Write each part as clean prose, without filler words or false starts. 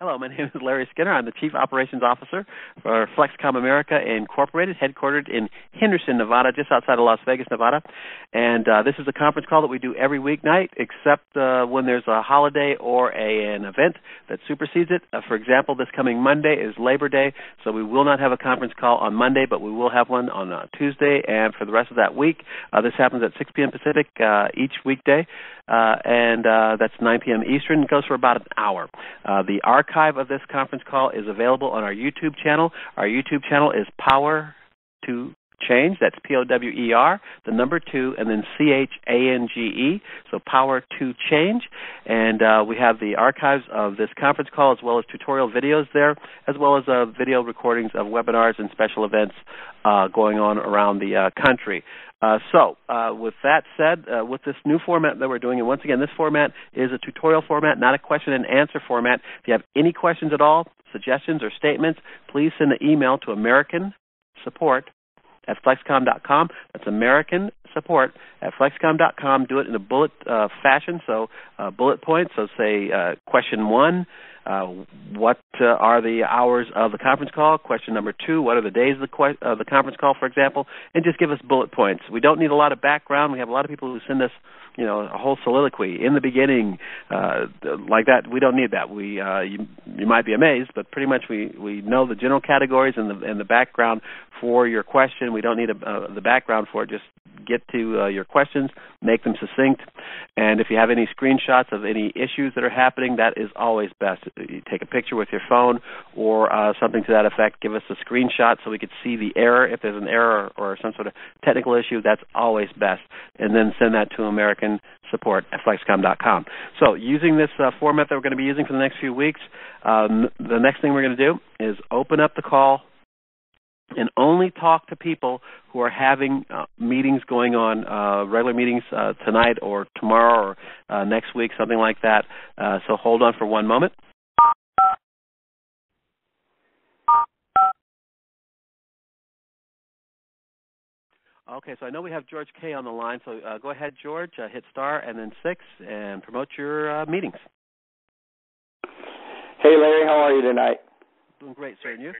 Hello, my name is Larry Skinner. I'm the Chief Operations Officer for FlexKom America Incorporated, headquartered in Henderson, Nevada, just outside of Las Vegas, Nevada. And this is a conference call that we do every weeknight, except when there's a holiday or an event that supersedes it. For example, this coming Monday is Labor Day, so we will not have a conference call on Monday, but we will have one on Tuesday and for the rest of that week. This happens at 6 p.m. Pacific each weekday, and that's 9 p.m. Eastern. It goes for about an hour. The archive of this conference call is available on our YouTube channel. Our YouTube channel is Power to Change. That's Power, the number 2, and then CHANGE. So Power to Change. And we have the archives of this conference call as well as tutorial videos there, as well as video recordings of webinars and special events going on around the country. So with that said, with this new format that we're doing, and once again, this format is a tutorial format, not a question and answer format. If you have any questions at all, suggestions, or statements, please send an email to AmericanSupport@FlexKom.com. That's American Support at FlexKom.com. Do it in a bullet fashion, so bullet points. So say question 1, what are the hours of the conference call? Question number 2, what are the days of the conference call, for example? And just give us bullet points. We don't need a lot of background. We have a lot of people who send us, a whole soliloquy in the beginning like that. We don't need that. You might be amazed, but pretty much we know the general categories and the background for your question. We don't need the background for it. Just get to your questions, make them succinct, and if you have any screenshots of any issues that are happening, that is always best. You take a picture with your phone or something to that effect. Give us a screenshot so we could see the error. If there's an error or some sort of technical issue, that's always best. And then send that to American Support at FlexKom.com. So using this format that we're going to be using for the next few weeks, the next thing we're going to do is open up the call and only talk to people who are having meetings going on, regular meetings tonight or tomorrow or next week, something like that. So hold on for one moment. Okay, so I know we have George K. on the line, so go ahead, George, hit star and then 6 and promote your meetings. Hey, Larry, how are you tonight? Doing great, sir, and you?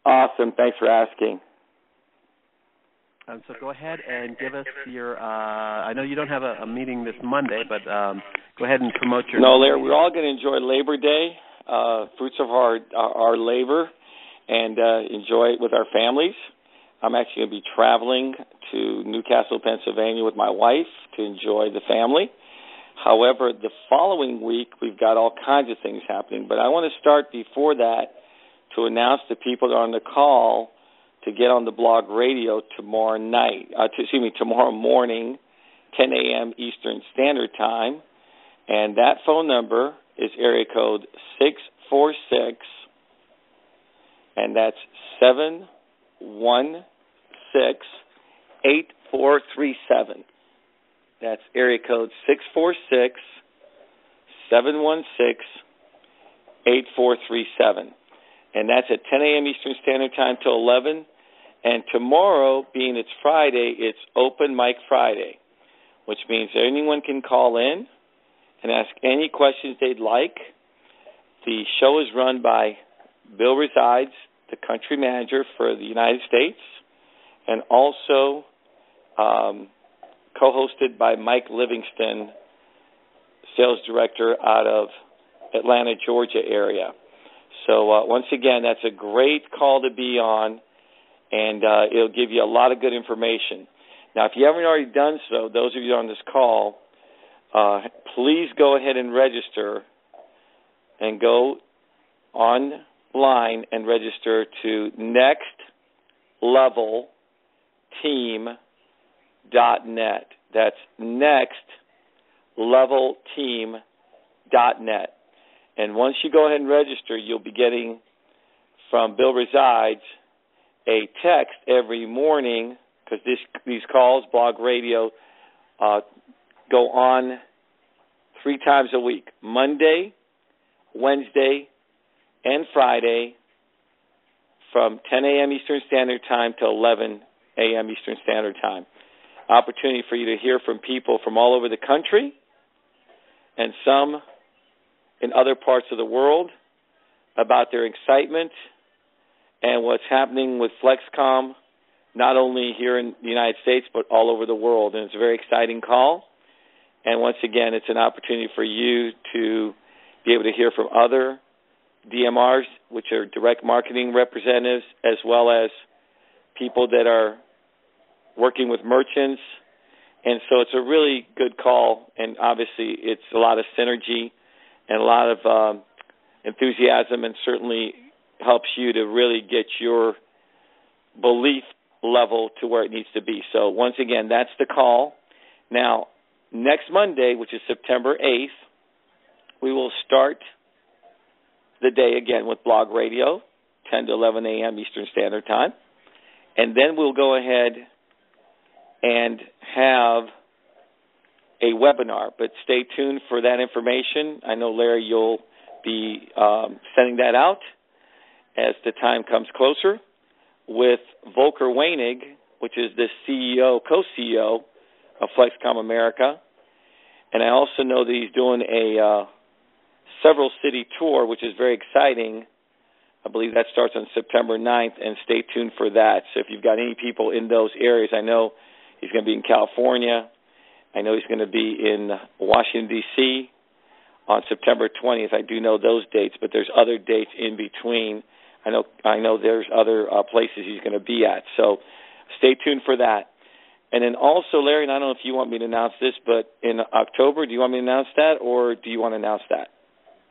Awesome, thanks for asking. So go ahead and give us your, I know you don't have a meeting this Monday, but go ahead and promote your... No, Larry, we're all going to enjoy Labor Day, fruits of our labor, and enjoy it with our families. I'm actually going to be traveling to Newcastle, Pennsylvania with my wife to enjoy the family. However, the following week, we've got all kinds of things happening, but I want to start before that to announce to people that are on the call to get on the blog radio tomorrow morning, 10 a.m. Eastern Standard Time, and that phone number is area code 646, and that's 716-8437. That's area code 646-716-8437. And that's at 10 a.m. Eastern Standard Time till 11. And tomorrow, being it's Friday, it's Open Mic Friday, which means anyone can call in and ask any questions they'd like. The show is run by Bill Resides, the country manager for the United States, and also co-hosted by Mike Livingston, sales director out of Atlanta, Georgia area. So once again, that's a great call to be on, and it'll give you a lot of good information. Now, if you haven't already done so, those of you on this call, please go ahead and register and go online and register to nextlevelteam.net. That's nextlevelteam.net. And once you go ahead and register, you'll be getting from Bill Resides a text every morning, because these calls, blog radio, go on 3 times a week, Monday, Wednesday, and Friday from 10 a.m. Eastern Standard Time to 11 a.m. Eastern Standard Time. Opportunity for you to hear from people from all over the country and some in other parts of the world about their excitement and what's happening with FlexKom, not only here in the United States, but all over the world. And it's a very exciting call. And once again, it's an opportunity for you to be able to hear from other DMRs, which are direct marketing representatives, as well as people that are working with merchants. And so it's a really good call, and obviously it's a lot of synergy and a lot of enthusiasm, and certainly helps you to really get your belief level to where it needs to be. So once again, that's the call. Now, next Monday, which is September 8th, we will start the day again with Blog Radio, 10 to 11 a.m. Eastern Standard Time. And then we'll go ahead and have a webinar. But stay tuned for that information. I know, Larry, you'll be sending that out as the time comes closer with Volker Weinig, which is the CEO, co-CEO of FlexKom America. And I also know that he's doing a several city tour, which is very exciting. I believe that starts on September 9th, and stay tuned for that. So if you've got any people in those areas, I know he's going to be in California. I know he's going to be in Washington, D.C. on September 20th. I do know those dates, but there's other dates in between. I know there's other places he's going to be at. So stay tuned for that. And then also, Larry, and I don't know if you want me to announce this, but in October, do you want me to announce that, or do you want to announce that?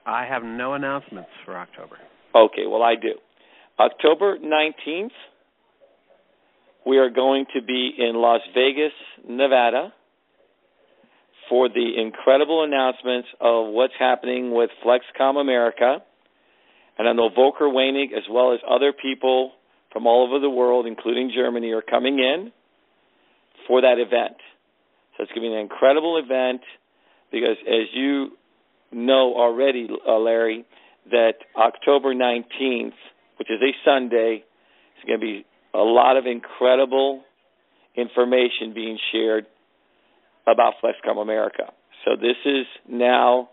I have no announcements for October. Okay, well, I do. October 19th, we are going to be in Las Vegas, Nevada, for the incredible announcements of what's happening with FlexKom America. And I know Volker Weinig, as well as other people from all over the world, including Germany, are coming in for that event. So it's going to be an incredible event because, as you know already, Larry, that October 19th, which is a Sunday, is going to be a lot of incredible information being shared about FlexKom America. So this is now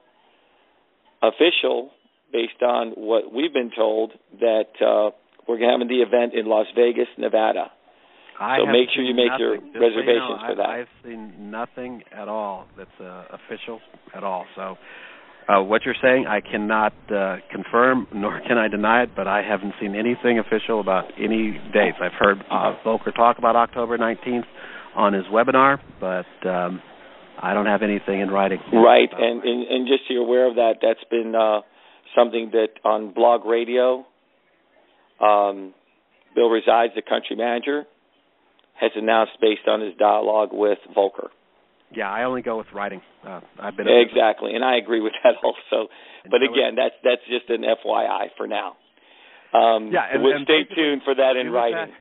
official based on what we've been told that we're having the event in Las Vegas, Nevada. So make sure you make your reservations for that. I've seen nothing at all that's official at all. So what you're saying, I cannot confirm, nor can I deny it, but I haven't seen anything official about any dates. I've heard Volker talk about October 19th on his webinar, but I don't have anything in writing. Right, and just so you're aware of that, that's been something that on Blog Radio, Bill Resides, the country manager, has announced based on his dialogue with Volker. Yeah, I only go with writing. I've been exactly, and I agree with that also. But again, that's just an FYI for now. And stay tuned for that in writing.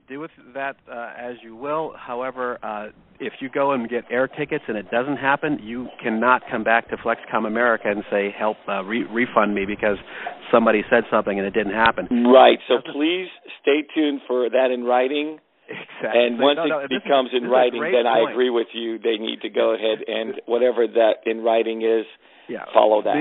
Do with that as you will. However, if you go and get air tickets and it doesn't happen, you cannot come back to FlexKom America and say, help refund me because somebody said something and it didn't happen. Right, so please stay tuned for that in writing. Exactly. And once it becomes in writing, then I agree with you. They need to go ahead and whatever that in writing is, follow that.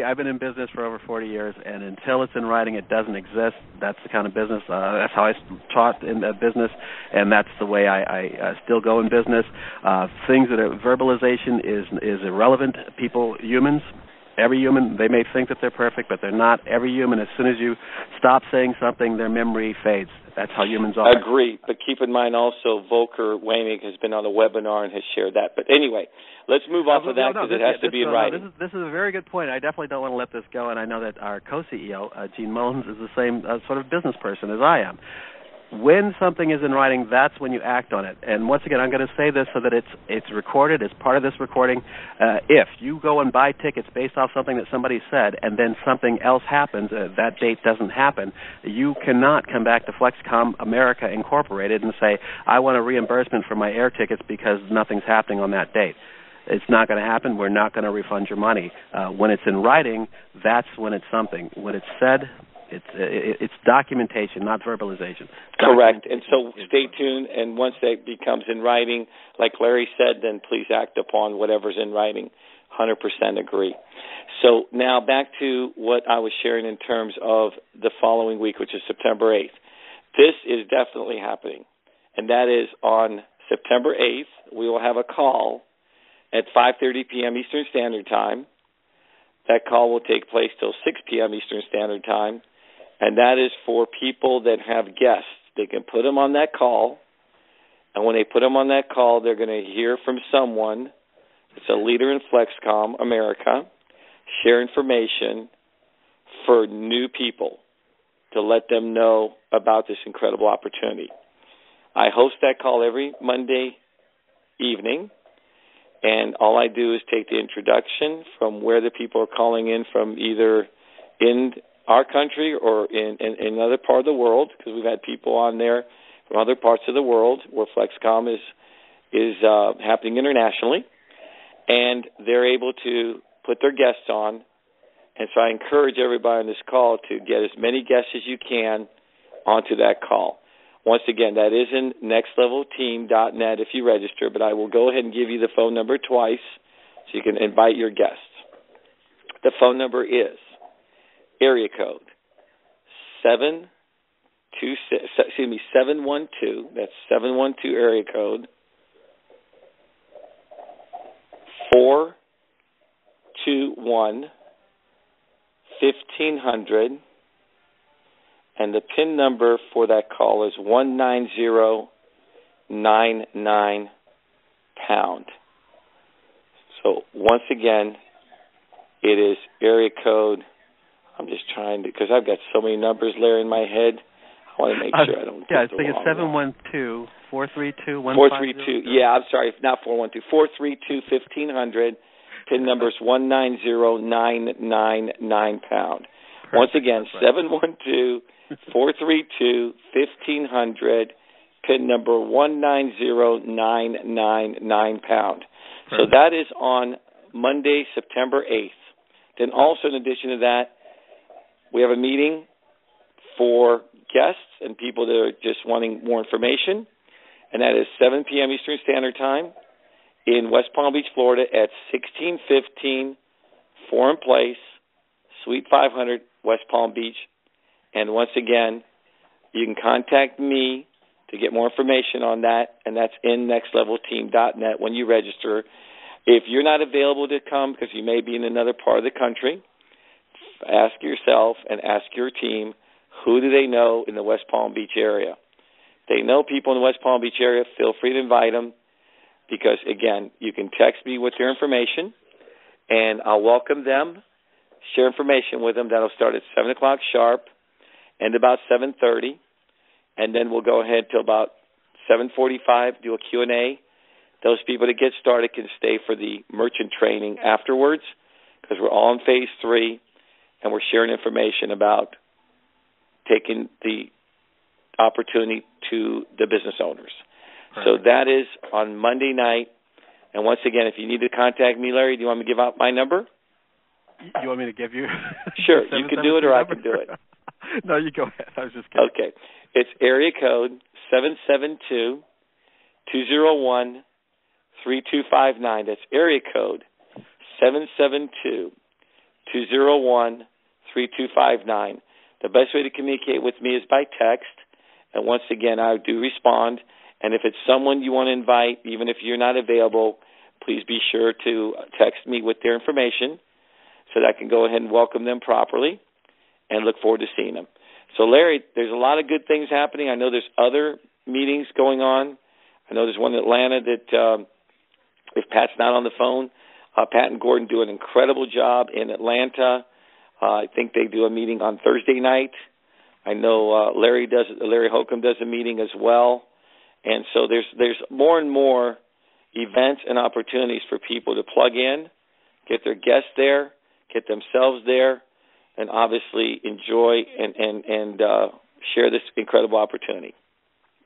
I've been in business for over 40 years, and until it's in writing, it doesn't exist. That's the kind of business. That's how I taught in business, and that's the way I still go in business. Things that are verbalization is irrelevant. Humans, every human, they may think that they're perfect, but they're not. Every human, as soon as you stop saying something, their memory fades. That's how humans are. I agree, but keep in mind also Volker Weinig has been on a webinar and has shared that. But anyway, let's move off of that because it has to be in writing. This is a very good point. I definitely don't want to let this go, and I know that our co-CEO, Gene Mullins, is the same sort of business person as I am. When something is in writing, that's when you act on it. And once again, I'm going to say this so that it's recorded, it's part of this recording. If you go and buy tickets based off something that somebody said and then something else happens, that date doesn't happen, you cannot come back to FlexKom America Incorporated and say, I want a reimbursement for my air tickets because nothing's happening on that date. It's not going to happen. We're not going to refund your money. When it's in writing, that's when it's something. When it's said, it's documentation, not verbalization. Correct. And so stay tuned, and once that becomes in writing, like Larry said, then please act upon whatever's in writing. 100% agree. So now back to what I was sharing in terms of the following week, which is September 8th. This is definitely happening, and that is on September 8th. We will have a call at 5:30 p.m. Eastern Standard Time. That call will take place till 6 p.m. Eastern Standard Time, and that is for people that have guests. They can put them on that call, and when they put them on that call, they're going to hear from someone that's a leader in FlexKom America, share information for new people to let them know about this incredible opportunity. I host that call every Monday evening, and all I do is take the introduction from where the people are calling in from, either in our country or in another part of the world, because we've had people on there from other parts of the world where FlexKom is happening internationally, and they're able to put their guests on. And so I encourage everybody on this call to get as many guests as you can onto that call. Once again, that is in nextlevelteam.net if you register, but I will go ahead and give you the phone number twice so you can invite your guests. The phone number is area code 712, that's 712 area code 421 1500, and the PIN number for that call is 19099 pound. So once again, it is area code. I'm just trying to, because I've got so many numbers, Larry, in my head. I want to make sure I don't. Yeah, I think it's 712-432-1500. 432. Yeah, I'm sorry, not 412. 432-1500. PIN number is 19099 pound. Perfect. Once again, 712-432-1500. PIN number 19099 pound. Perfect. So that is on Monday, September 8th. Then also, in addition to that, we have a meeting for guests and people that are just wanting more information, and that is 7 p.m. Eastern Standard Time in West Palm Beach, Florida at 1615 Forum Place, Suite 500, West Palm Beach. And once again, you can contact me to get more information on that, and that's in nextlevelteam.net when you register. If you're not available to come because you may be in another part of the country, ask yourself and ask your team, who do they know in the West Palm Beach area? If they know people in the West Palm Beach area, feel free to invite them, because, again, you can text me with their information, and I'll welcome them, share information with them. That'll start at 7 o'clock sharp and about 7:30, and then we'll go ahead till about 7:45, do a Q&A. Those people that get started can stay for the merchant training afterwards, because we're all in phase 3, and we're sharing information about taking the opportunity to the business owners. Right. So that is on Monday night. And once again, if you need to contact me, Larry, do you want me to give out my number? You want me to give you? Sure, you can do it or I can do it. No, you go ahead. I was just kidding. Okay. It's area code 772-201-3259. That's area code 772-201-3259. The best way to communicate with me is by text. And once again, I do respond. And if it's someone you want to invite, even if you're not available, please be sure to text me with their information so that I can go ahead and welcome them properly and look forward to seeing them. So, Larry, there's a lot of good things happening. I know there's other meetings going on. I know there's one in Atlanta that, if Pat's not on the phone, Pat and Gordon do an incredible job in Atlanta. I think they do a meeting on Thursday night. I know Larry Holcomb does a meeting as well. And so there's more and more events and opportunities for people to plug in, get their guests there, get themselves there, and obviously enjoy and share this incredible opportunity.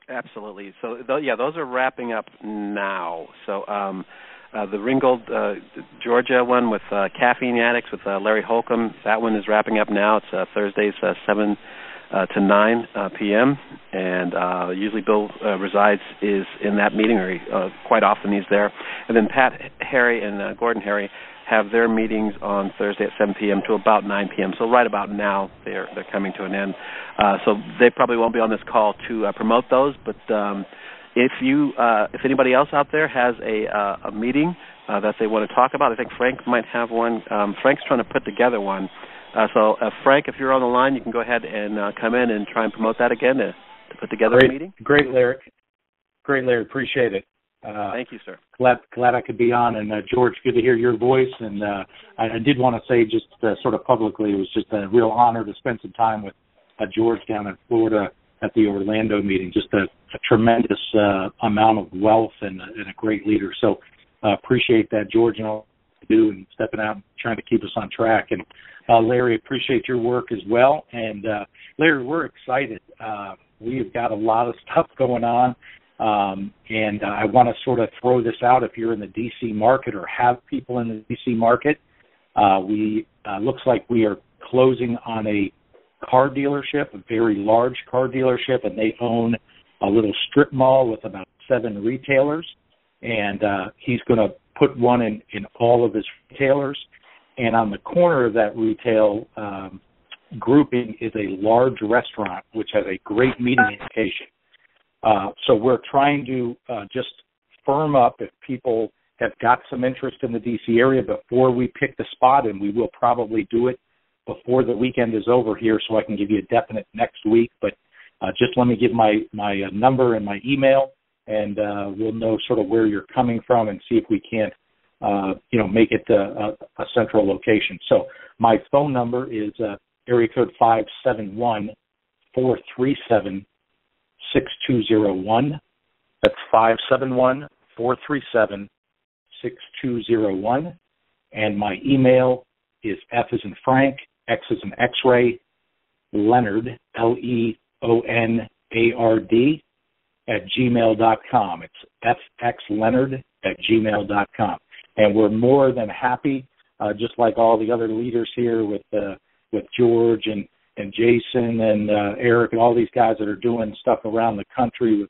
Absolutely. So, those are wrapping up now. So the Ringgold, Georgia one with Caffeine Addicts with Larry Holcomb, that one is wrapping up now. It's Thursdays, 7 to 9 p.m., and usually Bill resides is in that meeting, or quite often he's there. And then Pat Harry and Gordon Harry have their meetings on Thursday at 7 p.m. to about 9 p.m. So right about now they're coming to an end. So they probably won't be on this call to promote those. But if anybody else out there has a meeting that they want to talk about, I think Frank might have one. Frank's trying to put together one. So Frank, if you're on the line, you can go ahead and come in and try and promote that again to put together a meeting. Great, Larry. Appreciate it. Thank you, sir. Glad I could be on. And George, good to hear your voice. And I did want to say just sort of publicly, it was just a real honor to spend some time with George down in Florida at the Orlando meeting. Just a tremendous amount of wealth and a great leader. So appreciate that, George, and all you do and stepping out and trying to keep us on track. And Larry, appreciate your work as well. And Larry, we're excited. We've got a lot of stuff going on. And I want to sort of throw this out. If you're in the D.C. market or have people in the D.C. market, we looks like we are closing on a car dealership, a very large car dealership, and they own a little strip mall with about 7 retailers. And he's going to put one in all of his retailers. And on the corner of that retail grouping is a large restaurant, which has a great meeting location. So we're trying to just firm up if people have got some interest in the D.C. area before we pick the spot, and we will probably do it before the weekend is over here so I can give you a definite next week. But just let me give my number and my email, and we'll know sort of where you're coming from and see if we can't, make it a central location. So my phone number is area code 571-437-6201. That's 571-437-6201. And my email is F as in Frank, X as in X-ray, Leonard, LEONARD, @gmail.com. It's fxleonard@gmail.com. And we're more than happy, just like all the other leaders here with George and Jason and Eric and all these guys that are doing stuff around the country with,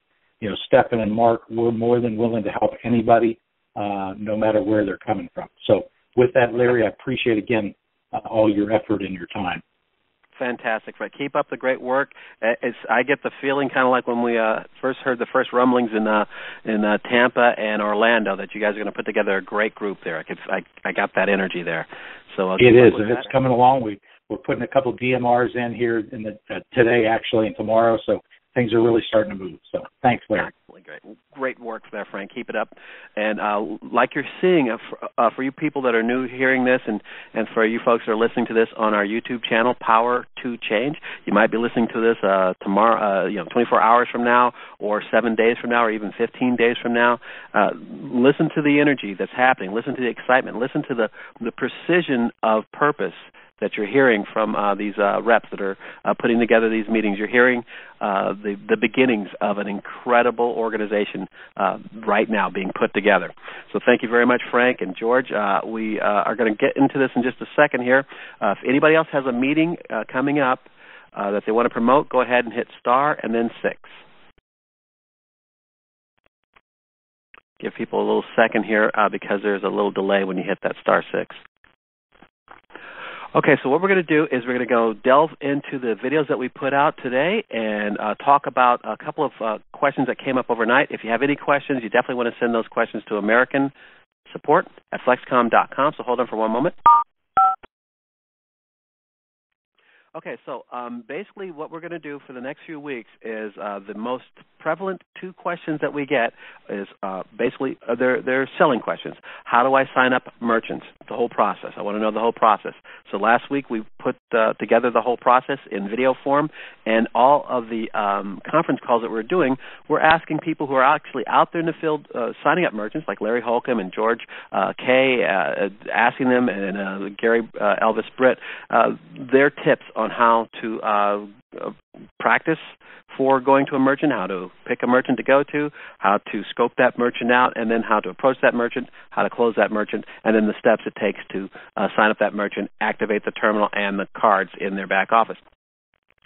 Stephen and Mark. We're more than willing to help anybody, no matter where they're coming from. So with that, Larry, I appreciate, again, all your effort and your time. Fantastic, Fred. Keep up the great work. I get the feeling kind of like when we first heard the first rumblings in Tampa and Orlando that you guys are going to put together a great group there. I got that energy there. So it is, and it's coming along. We're putting a couple of DMRs in here today, actually, and tomorrow. So things are really starting to move. So thanks, Larry. Absolutely great work there, Frank. Keep it up. And like you're seeing, for you people that are new hearing this, and for you folks that are listening to this on our YouTube channel, Power to Change, you might be listening to this tomorrow, 24 hours from now, or 7 days from now, or even 15 days from now. Listen to the energy that's happening. Listen to the excitement. Listen to the precision of purpose that you're hearing from these reps that are putting together these meetings. You're hearing the beginnings of an incredible organization right now being put together. So thank you very much, Frank and George. We are going to get into this in just a second here. If anybody else has a meeting coming up that they want to promote, go ahead and hit star and then 6. Give people a little second here because there's a little delay when you hit that star 6. Okay, so what we're going to do is we're going to go delve into the videos that we put out today and talk about a couple of questions that came up overnight. If you have any questions, you definitely want to send those questions to American support at FlexKom.com, so hold on for one moment. Okay, so basically what we're going to do for the next few weeks is the most prevalent 2 questions that we get is basically they're selling questions. How do I sign up merchants? The whole process. I want to know the whole process. So last week we put together the whole process in video form, and all of the conference calls that we're doing, we're asking people who are actually out there in the field signing up merchants, like Larry Holcomb and George Kay, asking them, and Gary Elvis Britt, their tips on how to practice for going to a merchant, how to pick a merchant to go to, how to scope that merchant out, and then how to approach that merchant, how to close that merchant, and then the steps it takes to sign up that merchant, activate the terminal and the cards in their back office.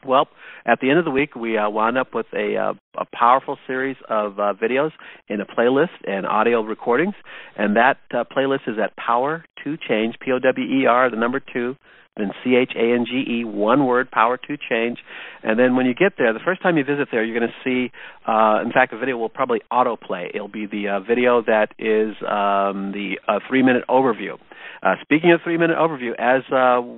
Well, at the end of the week, we wound up with a powerful series of videos in a playlist and audio recordings, and that playlist is at Power to Change, POWER, the number 2, then CHANGE, one word, Power to Change. And then when you get there, the first time you visit there, you're going to see, in fact, the video will probably autoplay. It'll be the video that is the 3-minute overview. Speaking of 3-minute overview, as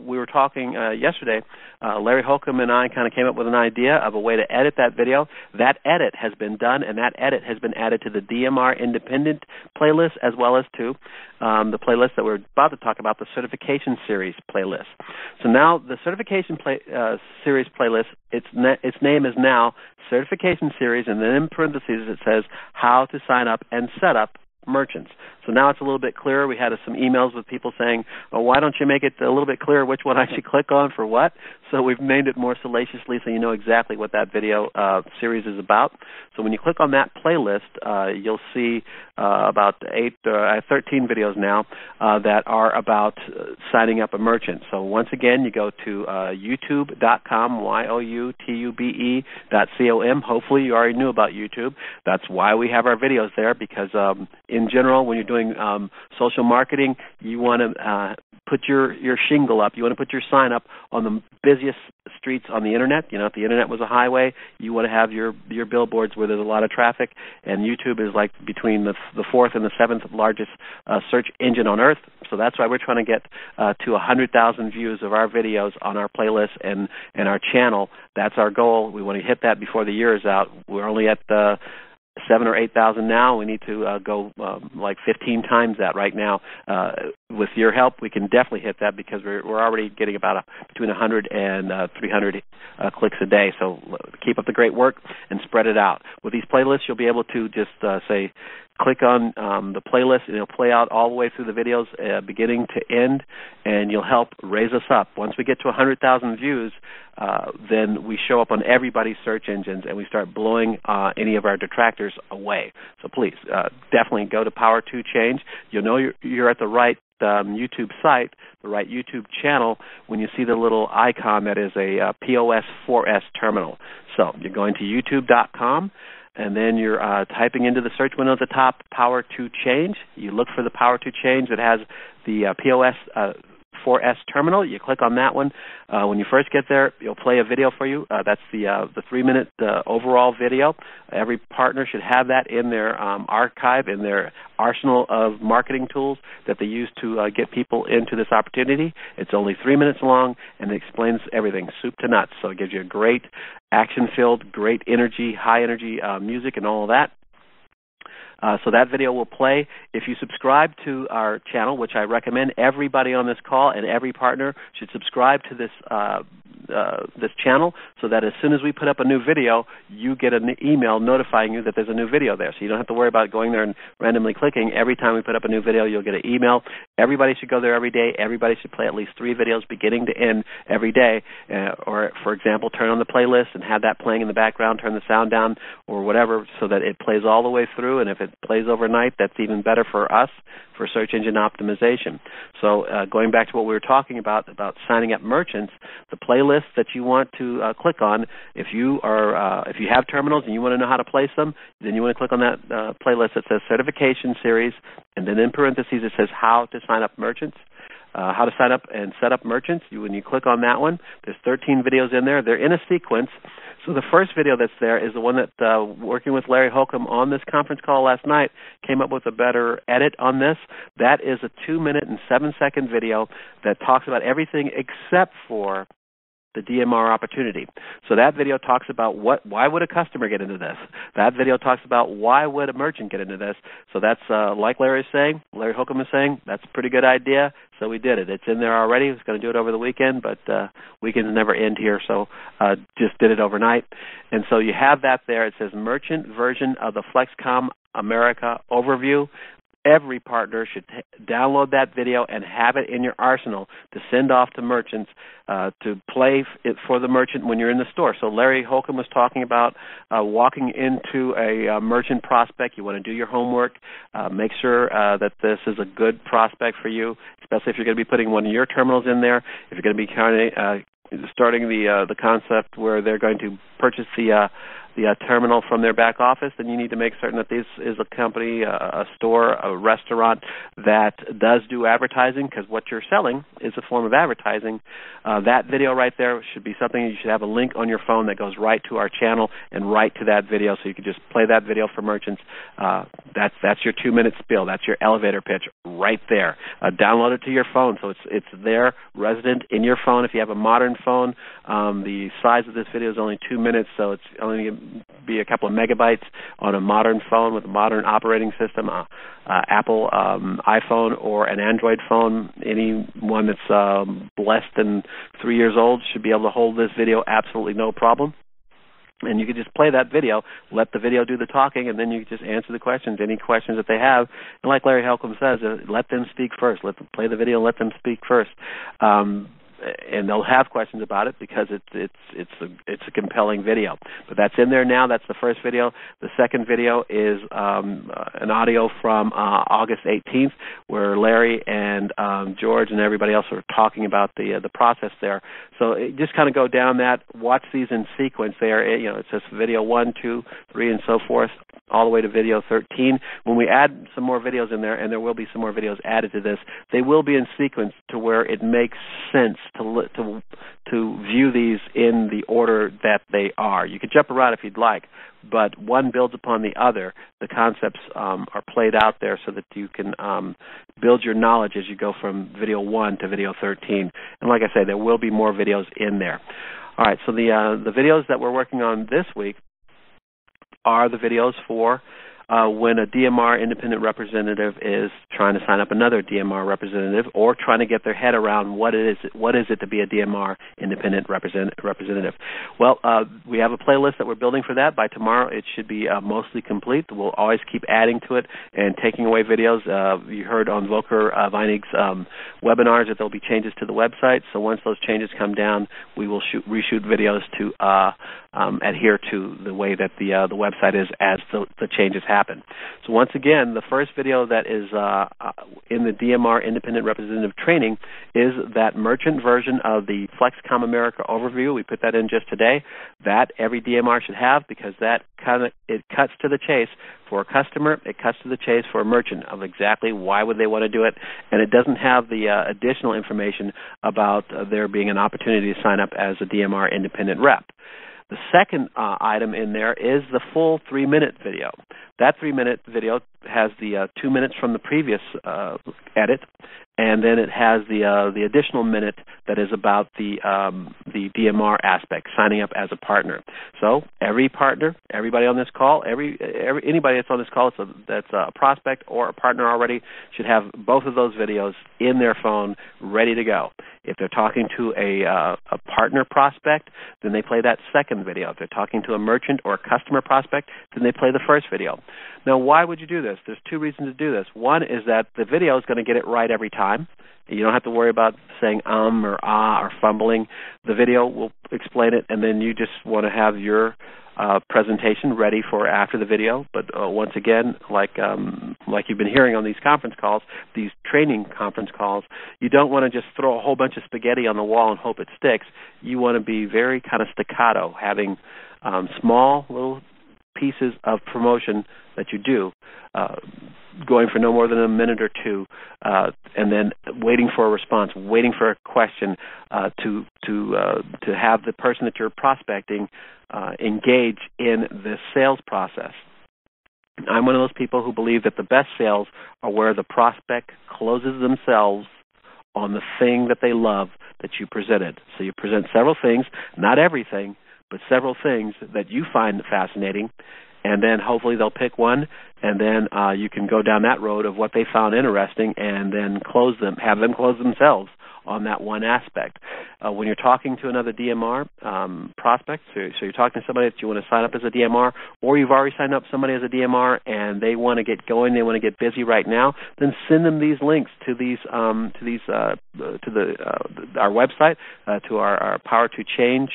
we were talking yesterday, Larry Holcomb and I kind of came up with an idea of a way to edit that video. That edit has been done, and that edit has been added to the DMR Independent playlist as well as to the playlist that we're about to talk about, the Certification Series playlist. So now the Certification Series playlist, its name is now Certification Series, and then in parentheses it says how to sign up and set up merchants. So now it's a little bit clearer. We had some emails with people saying, oh, why don't you make it a little bit clearer which one I should click on for what? So we've named it more salaciously so you know exactly what that video series is about. So when you click on that playlist, you'll see about 13 videos now that are about signing up a merchant. So once again, you go to youtube.com, youtube.com. Hopefully you already knew about YouTube. That's why we have our videos there, because in general, when you're doing social marketing, you want to put your shingle up. You want to put your sign up on the busiest streets on the internet. You know, if the internet was a highway, you want to have your billboards where there's a lot of traffic. And YouTube is like between the 4th and the 7th largest search engine on earth. So that's why we're trying to get to 100,000 views of our videos on our playlist and our channel. That's our goal. We want to hit that before the year is out. We're only at 7,000 or 8,000 now. We need to go like 15 times that right now. With your help, we can definitely hit that, because we're already getting about between 100 and 300 clicks a day. So keep up the great work and spread it out. With these playlists, you'll be able to just say, click on the playlist, and it'll play out all the way through the videos, beginning to end, and you'll help raise us up. Once we get to 100,000 views, then we show up on everybody's search engines, and we start blowing any of our detractors away. So please, definitely go to Power to Change. You'll know you're at the right YouTube site, the right YouTube channel, when you see the little icon that is a POS 4S terminal. So you're going to youtube.com, and then you're typing into the search window at the top, Power to Change. You look for the Power to Change that has the POS 4S terminal. You click on that one. When you first get there, it'll play a video for you. That's the 3-minute overall video. Every partner should have that in their archive, in their arsenal of marketing tools that they use to get people into this opportunity. It's only 3 minutes long, and it explains everything, soup to nuts. So it gives you a great action-filled, great energy, high-energy music and all of that. So that video will play. If you subscribe to our channel, which I recommend everybody on this call and every partner should subscribe to this this channel, so that as soon as we put up a new video, you get an email notifying you that there's a new video there. So you don't have to worry about going there and randomly clicking. Every time we put up a new video, you'll get an email. Everybody should go there every day. Everybody should play at least 3 videos beginning to end every day. Or, for example, turn on the playlist and have that playing in the background, turn the sound down or whatever, so that it plays all the way through. And if it plays overnight, that's even better for us for search engine optimization. So going back to what we were talking about signing up merchants, the playlist that you want to click on, if you have terminals and you want to know how to place them, then you want to click on that playlist that says Certification Series, and then in parentheses it says How to Sign Up Merchants. How to sign up and set up merchants. When you click on that one, there's 13 videos in there. They're in a sequence. So the first video that's there is the one that, working with Larry Holcomb on this conference call last night, came up with a better edit on this. That is a 2-minute and 7-second video that talks about everything except for the DMR opportunity. So that video talks about why would a customer get into this? That video talks about why would a merchant get into this? So that's like Larry Holcomb is saying, that's a pretty good idea, so we did it. It's in there already. I was going to do it over the weekend, but weekends never end here, so just did it overnight. And so you have that there. It says merchant version of the FlexKom America overview. Every partner should download that video and have it in your arsenal to send off to merchants to play it for the merchant when you're in the store. So Larry Holcomb was talking about walking into a merchant prospect. You want to do your homework, make sure that this is a good prospect for you, especially if you're going to be putting one of your terminals in there. If you're going to be starting the concept where they're going to purchase the terminal from their back office, then you need to make certain that this is a company, a store, a restaurant that does do advertising, because what you're selling is a form of advertising. That video right there should be something you should have a link on your phone that goes right to our channel and right to that video, so you can just play that video for merchants. That's your 2-minute spiel. That's your elevator pitch right there. Download it to your phone, so it's there, resident in your phone. If you have a modern phone, the size of this video is only 2 minutes, so it's only be a couple of megabytes on a modern phone with a modern operating system, Apple iPhone or an Android phone. Anyone that's less than 3 years old should be able to hold this video absolutely no problem. And you can just play that video, let the video do the talking, and then you can just answer the questions, any questions that they have. And like Larry Helcom says, let them speak first. Let them play the video and let them speak first. And they'll have questions about it because it's a compelling video. But that's in there now. That's the first video. The second video is an audio from August 18th, where Larry and George and everybody else are talking about the process there. So just kind of go down that, watch these in sequence. It says video 1, 2, 3, and so forth, all the way to video 13. When we add some more videos in there, and there will be some more videos added to this, they will be in sequence to where it makes sense to view these in the order that they are. You could jump around if you'd like, but one builds upon the other. The concepts are played out there so that you can build your knowledge as you go from video 1 to video 13. And like I say, there will be more videos in there. All right, so the videos that we're working on this week are the videos for when a DMR independent representative is trying to sign up another DMR representative, or trying to get their head around what is it to be a DMR independent representative. Well, we have a playlist that we're building for that. By tomorrow, it should be mostly complete. We'll always keep adding to it and taking away videos. You heard on Volker Weinig's webinars that there'll be changes to the website. So once those changes come down, we will reshoot videos to adhere to the way that the website is as the changes happen. So once again, the first video that is in the DMR Independent Representative Training is that merchant version of the FlexKom America overview. We put that in just today. That every DMR should have, because that it cuts to the chase for a customer. It cuts to the chase for a merchant of exactly why would they want to do it, and it doesn't have the additional information about there being an opportunity to sign up as a DMR independent rep. The second item in there is the full 3-minute video. That 3-minute video has the 2 minutes from the previous edit, and then it has the additional minute that is about the DMR aspect, signing up as a partner. So every partner, everybody on this call, anybody that's on this call that's a prospect or a partner already should have both of those videos in their phone ready to go. If they're talking to a partner prospect, then they play that second video. If they're talking to a merchant or a customer prospect, then they play the first video. Now, why would you do this? There's 2 reasons to do this. One is that the video is going to get it right every time. You don't have to worry about saying or ah or fumbling. The video will explain it, and then you just want to have your presentation ready for after the video. But once again, like you've been hearing on these conference calls, these training conference calls, you don't want to just throw a whole bunch of spaghetti on the wall and hope it sticks. You want to be very kind of staccato, having small little pieces of promotion that you do, going for no more than a minute or 2, and then waiting for a response, waiting for a question to have the person that you're prospecting engage in the sales process. I'm one of those people who believe that the best sales are where the prospect closes themselves on the thing that they love that you presented. So you present several things, not everything, but several things that you find fascinating, and then hopefully they'll pick one, and then you can go down that road of what they found interesting, and then have them close themselves on that one aspect. When you're talking to another DMR prospect, so you're talking to somebody that you want to sign up as a DMR, or you've already signed up somebody as a DMR and they want to get going, they want to get busy right now, then send them these links to our website, to our Power to Change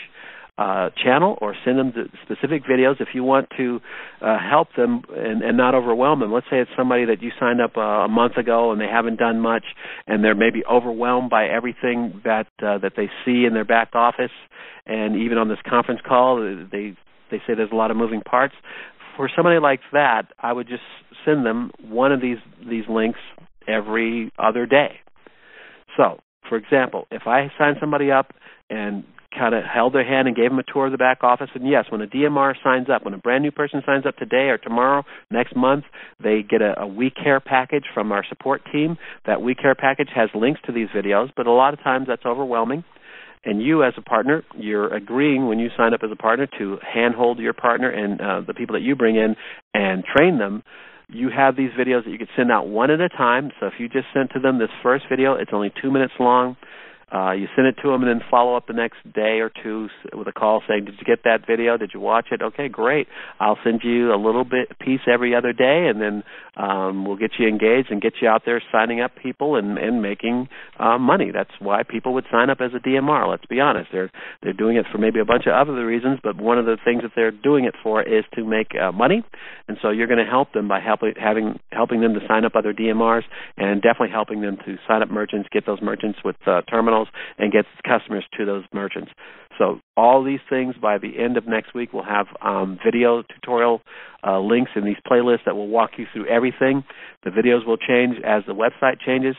channel or send them the specific videos. If you want to help them and not overwhelm them, let's say it's somebody that you signed up a month ago and they haven't done much and they're maybe overwhelmed by everything that they see in their back office, and even on this conference call they say there's a lot of moving parts. For somebody like that, I would just send them one of these links every other day. So, for example, if I sign somebody up and kind of held their hand and gave them a tour of the back office, and yes, when a DMR signs up, when a brand new person signs up today or tomorrow, next month, they get a We Care package from our support team. That We Care package has links to these videos, but a lot of times that's overwhelming. And you as a partner, you're agreeing when you sign up as a partner to handhold your partner and the people that you bring in and train them. You have these videos that you can send out one at a time. So if you just sent to them this first video, it's only 2 minutes long. You send it to them and then follow up the next day or two with a call saying, did you get that video? Did you watch it? Okay, great. I'll send you a little bit piece every other day, and then we'll get you engaged and get you out there signing up people and making money. That's why people would sign up as a DMR. Let's be honest. They're doing it for maybe a bunch of other reasons, but one of the things that they're doing it for is to make money. And so you're going to help them by helping them to sign up other DMRs, and definitely helping them to sign up merchants, get those merchants with terminals, and get customers to those merchants. So all these things by the end of next week, we'll have video tutorial links in these playlists that will walk you through everything. The videos will change as the website changes,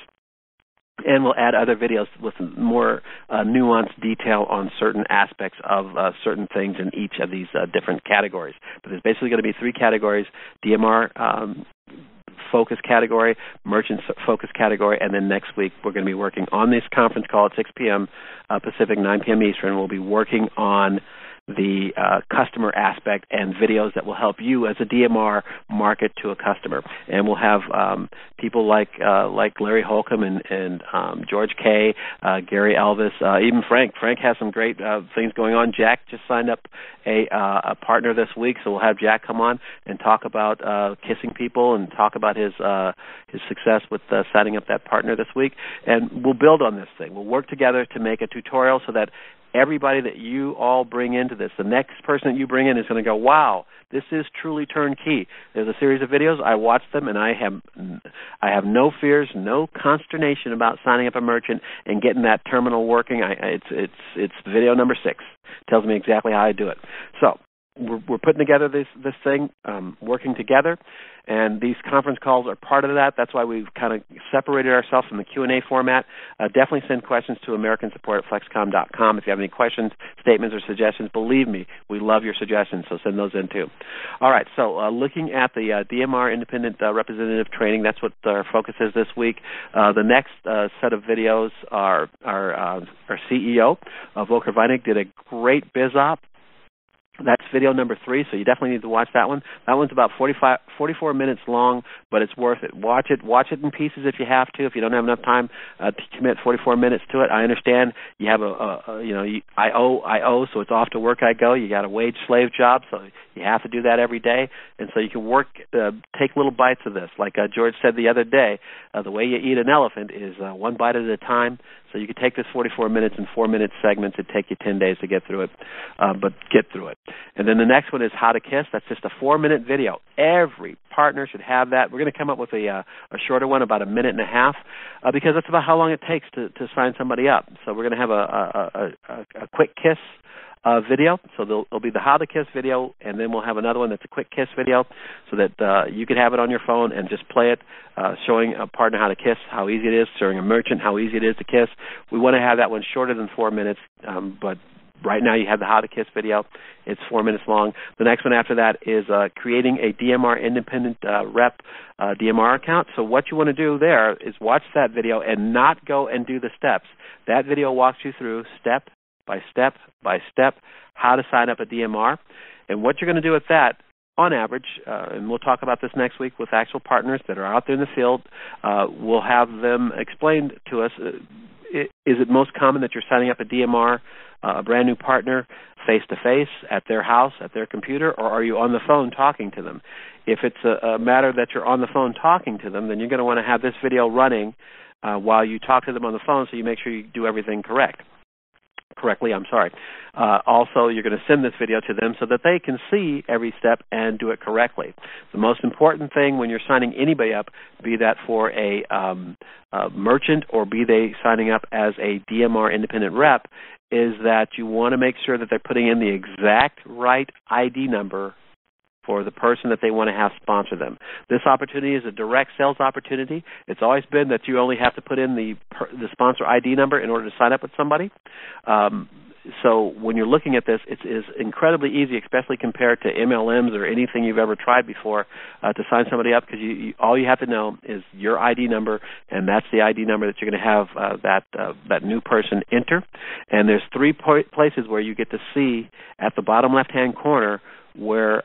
and we'll add other videos with more nuanced detail on certain aspects of certain things in each of these different categories. But there's basically going to be 3 categories: DMR focus category, merchant focus category, and then next week we're going to be working on this conference call at 6 p.m. Pacific, 9 p.m. Eastern. We'll be working on the customer aspect and videos that will help you as a DMR market to a customer. And we'll have people like Larry Holcomb and George K., Gary Elvis, even Frank. Frank has some great things going on. Jack just signed up a partner this week, so we'll have Jack come on and talk about kissing people and talk about his success with signing up that partner this week. And we'll build on this thing. We'll work together to make a tutorial so that everybody that you all bring into this, the next person that you bring in is going to go, wow, this is truly turnkey. There's a series of videos. I watched them, and I have no fears, no consternation about signing up a merchant and getting that terminal working. It's video number 6. It tells me exactly how I do it. So we're putting together this thing, working together, and these conference calls are part of that. That's why we've kind of separated ourselves from the Q&A format. Definitely send questions to AmericanSupport@FlexKom.com. If you have any questions, statements, or suggestions, believe me, we love your suggestions, so send those in too. All right, so looking at the DMR Independent Representative Training, that's what our focus is this week. The next set of videos are our CEO, Volker Weinig, did a great BizOp. That's video number 3, so you definitely need to watch that one. That one's about 44 minutes long, but it's worth it. Watch it in pieces if you have to. If you don't have enough time to commit 44 minutes to it, I understand. You have I owe, so it's off to work I go. You got a wage slave job, so you have to do that every day, and so you can take little bites of this. Like George said the other day, the way you eat an elephant is one bite at a time. So you could take this 44 minutes in 4-minute segments. It'd take you 10 days to get through it, but get through it. And then the next one is How to Kiss. That's just a 4-minute video. Every partner should have that. We're going to come up with a shorter one, about 1.5 minutes, because that's about how long it takes to sign somebody up. So we're going to have a quick kiss video. So there'll be the How to Kiss video, and then we'll have another one that's a quick kiss video, so that you can have it on your phone and just play it, showing a partner how to kiss, how easy it is, showing a merchant how easy it is to kiss. We want to have that one shorter than 4 minutes, but right now you have the How to Kiss video. It's 4 minutes long. The next one after that is creating a DMR independent rep DMR account. So what you want to do there is watch that video and not go and do the steps. That video walks you through step by step by step how to sign up a DMR. And what you're going to do with that, on average, and we'll talk about this next week with actual partners that are out there in the field, we'll have them explain to us, is it most common that you're signing up a DMR, a brand new partner, face-to-face, at their house, at their computer, or are you on the phone talking to them? If it's a matter that you're on the phone talking to them, then you're going to want to have this video running while you talk to them on the phone, so you make sure you do everything correct. correctly. I'm sorry. Also, you're going to send this video to them so that they can see every step and do it correctly. The most important thing when you're signing anybody up, be that for a merchant or be they signing up as a DMR independent rep, is that you want to make sure that they're putting in the exact right ID number for the person that they want to have sponsor them. This opportunity is a direct sales opportunity. It's always been that you only have to put in the sponsor ID number in order to sign up with somebody. So when you're looking at this, it is incredibly easy, especially compared to MLMs or anything you've ever tried before, to sign somebody up, because all you have to know is your ID number, and that's the ID number that you're going to have that new person enter. And there's 3 places where you get to see at the bottom left-hand corner where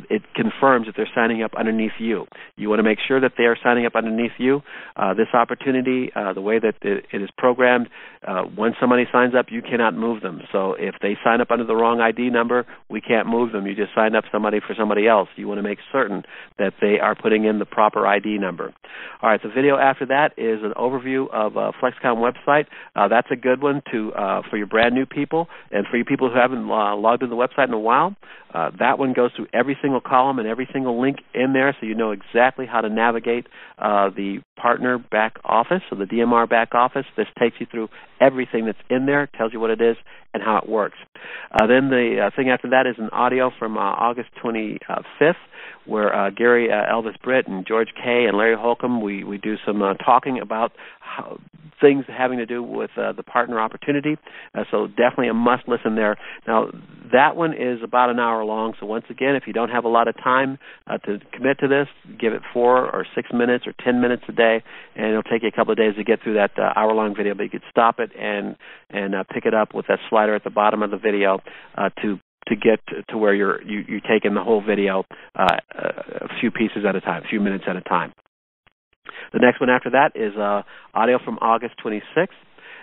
it confirms that they're signing up underneath you. You want to make sure that they are signing up underneath you. This opportunity, the way that it is programmed, once somebody signs up, you cannot move them. So if they sign up under the wrong ID number, we can't move them. You just signed up somebody for somebody else. You want to make certain that they are putting in the proper ID number. All right, the video after that is an overview of FlexKom website. That's a good one for your brand new people and for you people who haven't logged into the website in a while. That one goes through every single column and every single link in there, so you know exactly how to navigate the partner back office, or the DMR back office. This takes you through everything that's in there, tells you what it is and how it works. Then the thing after that is an audio from August 25th, where Gary Elvis Britt and George K. and Larry Holcomb, we do some talking about things having to do with the partner opportunity. So definitely a must-listen there. Now, that one is about an hour long, so once again, if you don't have a lot of time to commit to this, give it 4 or 6 minutes or 10 minutes a day, and it'll take you a couple of days to get through that hour-long video, but you could stop it and pick it up with that slider at the bottom of the video to get to where you take in the whole video a few pieces at a time, a few minutes at a time. The next one after that is audio from August 26th,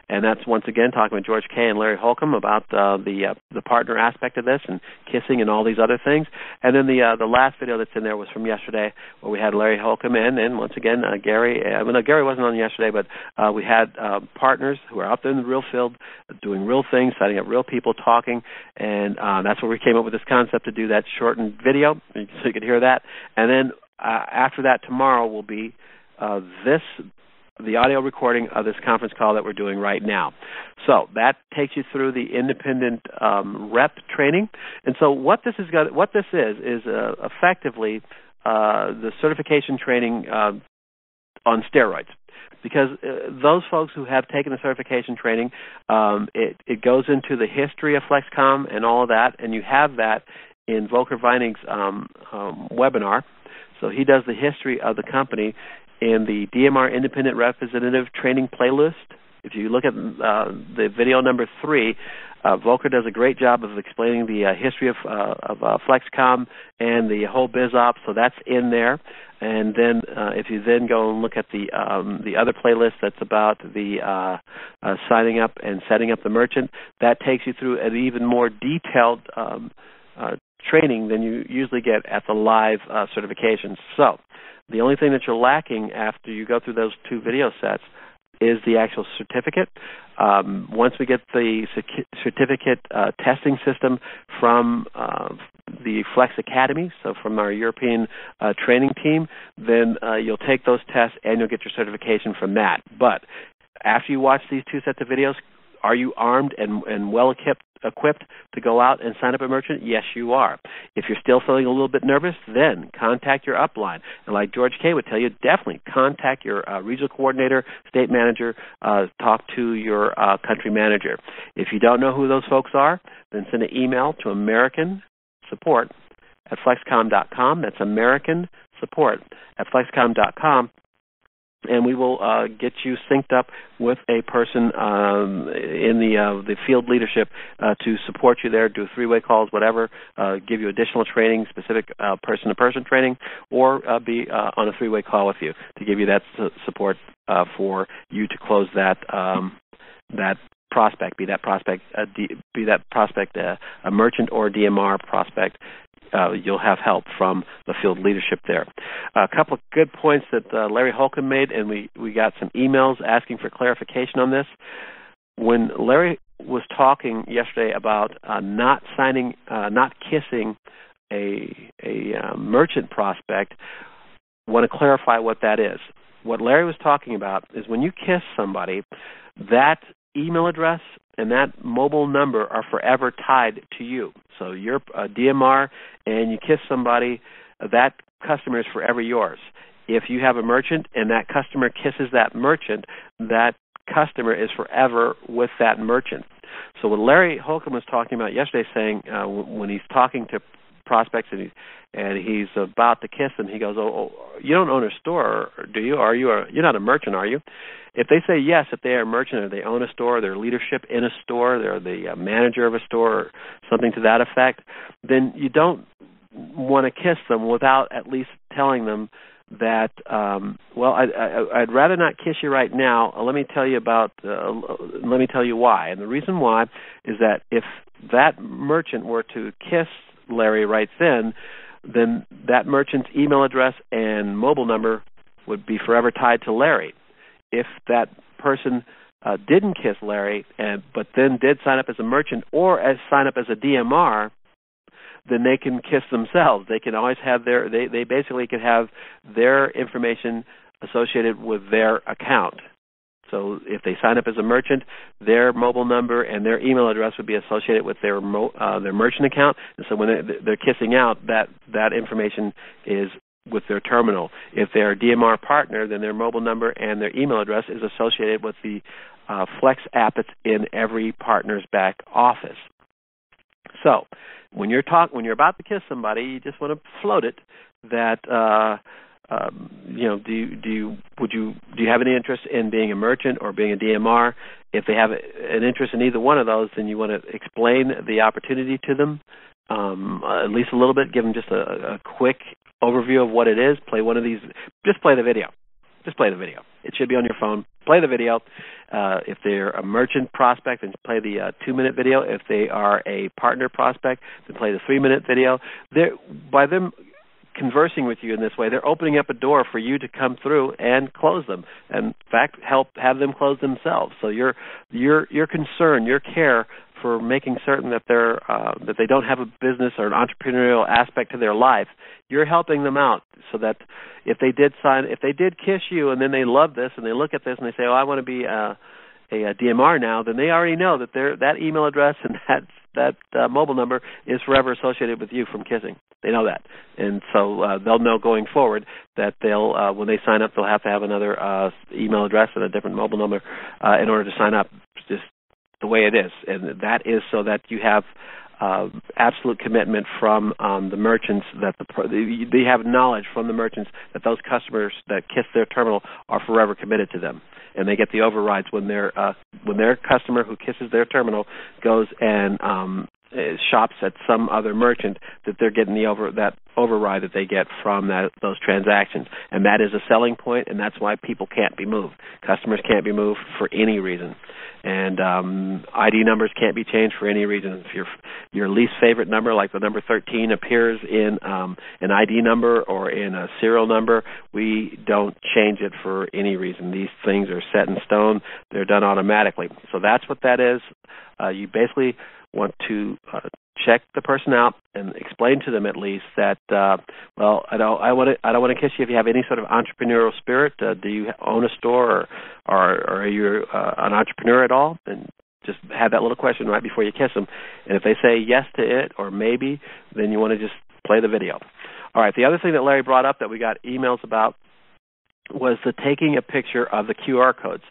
and that's once again talking with George K. and Larry Holcomb about the partner aspect of this and kissing and all these other things. And then the last video that's in there was from yesterday, where we had Larry Holcomb in, and once again Gary. Gary wasn't on yesterday, but we had partners who are out there in the real field doing real things, setting up real people, talking, and that's where we came up with this concept to do that shortened video, so you could hear that. And then after that, tomorrow will be the audio recording of this conference call that we're doing right now. So that takes you through the independent rep training. And so what this is effectively the certification training on steroids. Because those folks who have taken the certification training, it goes into the history of FlexKom and all of that, and you have that in Volker Weining's webinar. So he does the history of the company in the DMR Independent Representative Training Playlist. If you look at the video number 3, Volker does a great job of explaining the history of FlexKom and the whole BizOps, so that's in there. And then if you then go and look at the other playlist that's about the signing up and setting up the merchant, that takes you through an even more detailed training than you usually get at the live certifications. So the only thing that you're lacking after you go through those 2 video sets is the actual certificate. Once we get the certificate testing system from the Flex Academy, so from our European training team, then you'll take those tests and you'll get your certification from that. But after you watch these 2 sets of videos, are you armed and well equipped to go out and sign up a merchant? Yes, you are. If you're still feeling a little bit nervous, then contact your upline. And like George K. would tell you, definitely contact your regional coordinator, state manager, talk to your country manager. If you don't know who those folks are, then send an email to American Support at FlexKom.com. That's American Support at FlexKom.com. And we will get you synced up with a person in the field leadership to support you there, do 3-way calls, whatever, give you additional training, specific person-to-person training, or be on a 3-way call with you to give you that support for you to close that prospect, be that prospect a merchant or DMR prospect. You'll have help from the field leadership there. A couple of good points that Larry Holcomb made, and we got some emails asking for clarification on this. When Larry was talking yesterday about not kissing a merchant prospect. Want to clarify what that is. What Larry was talking about is when you kiss somebody, that email address and that mobile number are forever tied to you. So you're a DMR and you kiss somebody, that customer is forever yours. If you have a merchant and that customer kisses that merchant, that customer is forever with that merchant. So what Larry Holcomb was talking about yesterday, saying when he's talking to prospects and he's about to kiss them, he goes, "Oh, you don't own a store, do you? You're not a merchant, are you?" If they say yes, if they are a merchant or they own a store, they're leadership in a store, they're the manager of a store or something to that effect, then you don't want to kiss them without at least telling them that, I'd rather not kiss you right now. Let me tell you why. And the reason why is that if that merchant were to kiss Larry right then that merchant's email address and mobile number would be forever tied to Larry. If that person didn't kiss Larry but then did sign up as a merchant or sign up as a DMR, then they can kiss themselves. They can always have they basically can have their information associated with their account. So if they sign up as a merchant, their mobile number and their email address would be associated with their merchant account. And so when they're kissing out, that information is with their terminal. If they're a DMR partner, then their mobile number and their email address is associated with the Flex app that's in every partner's back office. So when you're about to kiss somebody, you just want to float it that do you have any interest in being a merchant or being a DMR? If they have an interest in either one of those, then you want to explain the opportunity to them, at least a little bit. Give them just a quick overview of what it is. Play one of these. Just play the video. It should be on your phone. Play the video. If they're a merchant prospect, then play the 2-minute video. If they are a partner prospect, then play the 3-minute video. By them conversing with you in this way, they're opening up a door for you to come through and close them, and in fact have them close themselves. So your concern, your care for making certain that that they don't have a business or an entrepreneurial aspect to their life, you're helping them out so that if they did kiss you and then they love this and they look at this and they say, "Oh, I want to be a DMR now," then they already know that that email address and that mobile number is forever associated with you from kissing. They know that, and so they'll know going forward that they'll when they sign up, they'll have to have another email address and a different mobile number in order to sign up. It's just the way it is, and that is so that you have absolute commitment from the merchants that they have knowledge from the merchants that those customers that kiss their terminal are forever committed to them, and they get the overrides when their customer who kisses their terminal goes and shops at some other merchant, that they're getting that override that they get from those transactions, and that is a selling point, and that's why people can't be moved. Customers can't be moved for any reason. And ID numbers can't be changed for any reason. If your least favorite number, like the number 13, appears in an ID number or in a serial number, we don't change it for any reason. These things are set in stone. They're done automatically. So that's what that is. You basically want to check the person out and explain to them at least that, I don't want to kiss you if you have any sort of entrepreneurial spirit. Do you own a store or are you an entrepreneur at all? And just have that little question right before you kiss them. And if they say yes to it or maybe, then you want to just play the video. All right, the other thing that Larry brought up that we got emails about was the taking a picture of the QR codes.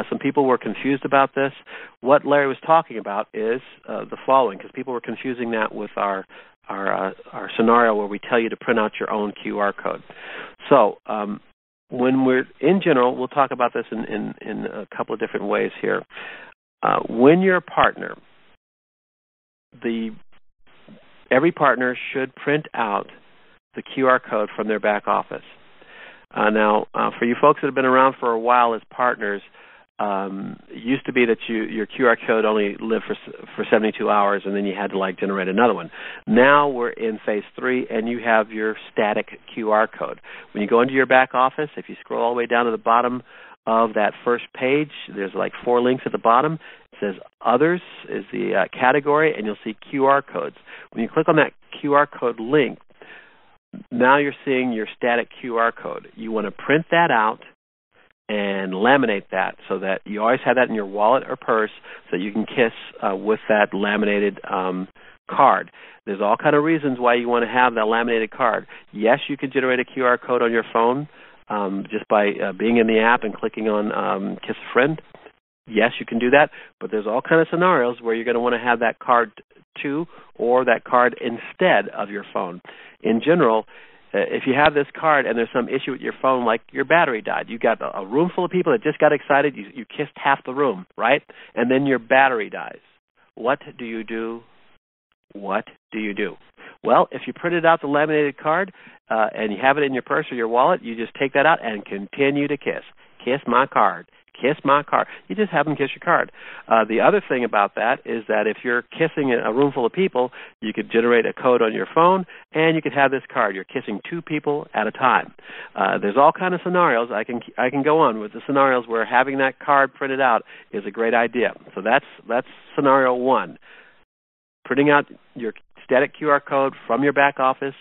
Some people were confused about this. What Larry was talking about is the following, because people were confusing that with our scenario where we tell you to print out your own QR code. So when we're in general, we'll talk about this in a couple of different ways here. When you're a partner, every partner should print out the QR code from their back office. Now, for you folks that have been around for a while as partners, it used to be that your QR code only lived for 72 hours, and then you had to generate another one. Now we're in phase 3, and you have your static QR code. When you go into your back office, if you scroll all the way down to the bottom of that first page, there's 4 links at the bottom. It says Others is the category, and you'll see QR codes. When you click on that QR code link, now you're seeing your static QR code. You want to print that out and laminate that so that you always have that in your wallet or purse so that you can kiss with that laminated card. There's all kind of reasons why you want to have that laminated card. Yes, you can generate a QR code on your phone just by being in the app and clicking on Kiss a Friend. Yes, you can do that, but there's all kind of scenarios where you're going to want to have that card to or that card instead of your phone. In general, if you have this card and there's some issue with your phone, like your battery died, you got a room full of people that just got excited, you kissed half the room, right? And then your battery dies. What do you do? What do you do? Well, if you printed out the laminated card and you have it in your purse or your wallet, you just take that out and continue to kiss. Kiss my card. Kiss my card. You just have them kiss your card. The other thing about that is that if you're kissing a room full of people, you could generate a code on your phone, and you could have this card. You're kissing 2 people at a time. There's all kind of scenarios. I can go on with the scenarios where having that card printed out is a great idea. So that's scenario 1. Printing out your static QR code from your back office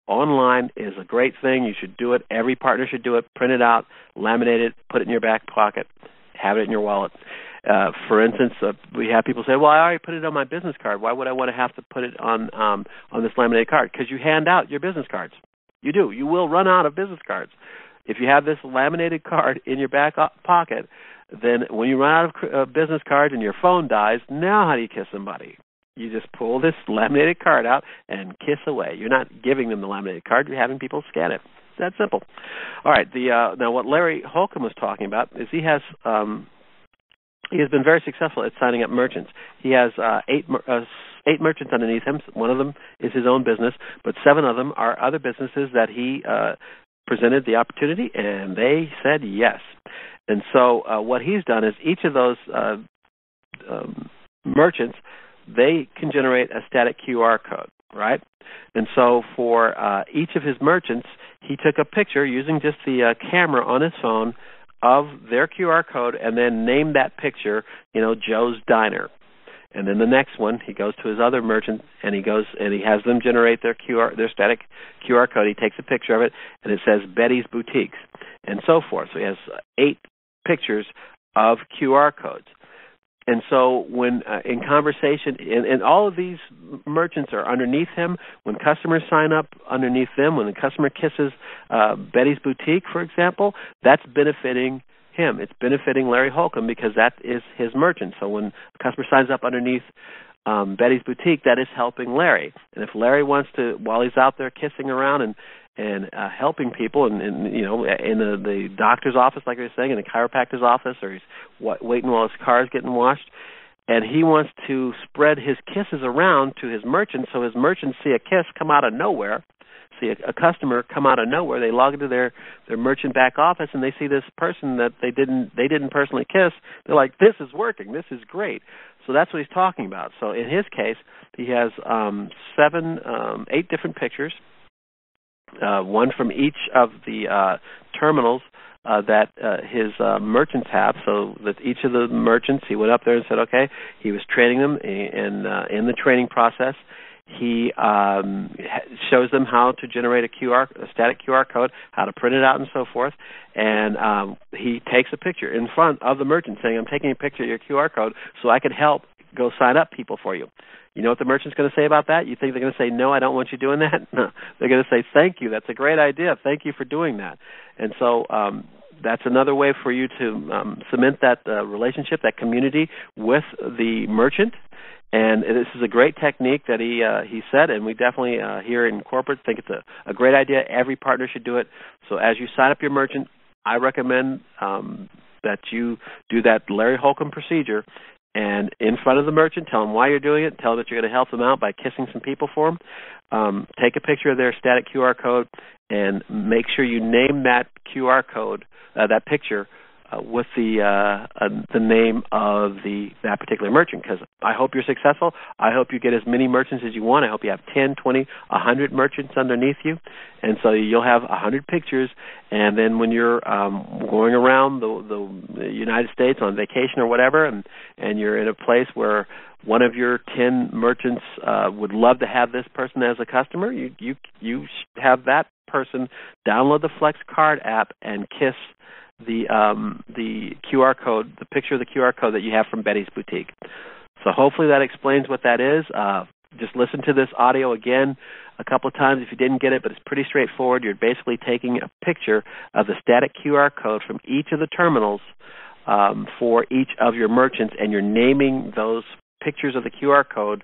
online is a great thing. You should do it. Every partner should do it. Print it out, laminate it, put it in your back pocket, have it in your wallet. For instance, we have people say, well, I already put it on my business card. Why would I want to have to put it on this laminated card? Because you hand out your business cards. You do. You will run out of business cards. If you have this laminated card in your back pocket, then when you run out of business cards and your phone dies, now how do you kiss somebody? You just pull this laminated card out and kiss away. You're not giving them the laminated card. You're having people scan it. It's that simple. All right. Now, what Larry Holcomb was talking about is he has been very successful at signing up merchants. He has 8 merchants underneath him. One of them is his own business, but 7 of them are other businesses that he presented the opportunity, and they said yes. And so what he's done is each of those merchants, they can generate a static QR code, right? And so for each of his merchants, he took a picture using just the camera on his phone of their QR code and then named that picture, Joe's Diner. And then the next one, he goes to his other merchant and he has them generate their static QR code. He takes a picture of it and it says Betty's Boutiques and so forth. So he has 8 pictures of QR codes. And so when in conversation, and all of these merchants are underneath him, when customers sign up underneath them, when the customer kisses Betty's Boutique, for example, that's benefiting him. It's benefiting Larry Holcomb because that is his merchant. So when a customer signs up underneath Betty's Boutique, that is helping Larry. And if Larry wants to, while he's out there kissing around and helping people, and in the doctor's office, like I was saying, in the chiropractor's office, or he's waiting while his car is getting washed, and he wants to spread his kisses around to his merchants, so his merchants see a kiss come out of nowhere, see a customer come out of nowhere. They log into their merchant back office, and they see this person that they didn't personally kiss. They're like, this is working. This is great. So that's what he's talking about. So in his case, he has 8 different pictures. One from each of the terminals that his merchants have, so that each of the merchants, he went up there and said, okay, he was training them, and in the training process, he shows them how to generate a static QR code, how to print it out, and so forth, and he takes a picture in front of the merchant saying, I'm taking a picture of your QR code so I can help go sign up people for you. You know what the merchant's going to say about that? You think they're going to say, no, I don't want you doing that? No. They're going to say, thank you. That's a great idea. Thank you for doing that. And so that's another way for you to cement that relationship, that community with the merchant. And this is a great technique that he said, and we definitely here in corporate think it's a great idea. Every partner should do it. So as you sign up your merchant, I recommend that you do that Larry Holcomb procedure. And in front of the merchant, tell them why you're doing it. Tell them that you're going to help them out by kissing some people for them. Take a picture of their static QR code and make sure you name that QR code, that picture, with the name of that particular merchant, because I hope you're successful. I hope you get as many merchants as you want. I hope you have 10, 20, 100 merchants underneath you, and so you'll have 100 pictures. And then when you're going around the United States on vacation or whatever, and you're in a place where one of your 10 merchants would love to have this person as a customer, you have that person download the Flex Card app and kiss the QR code, the picture of the QR code that you have from Betty's Boutique. So hopefully that explains what that is. Just listen to this audio again a couple of times if you didn't get it, but it's pretty straightforward. You're basically taking a picture of the static QR code from each of the terminals for each of your merchants, and you're naming those pictures of the QR code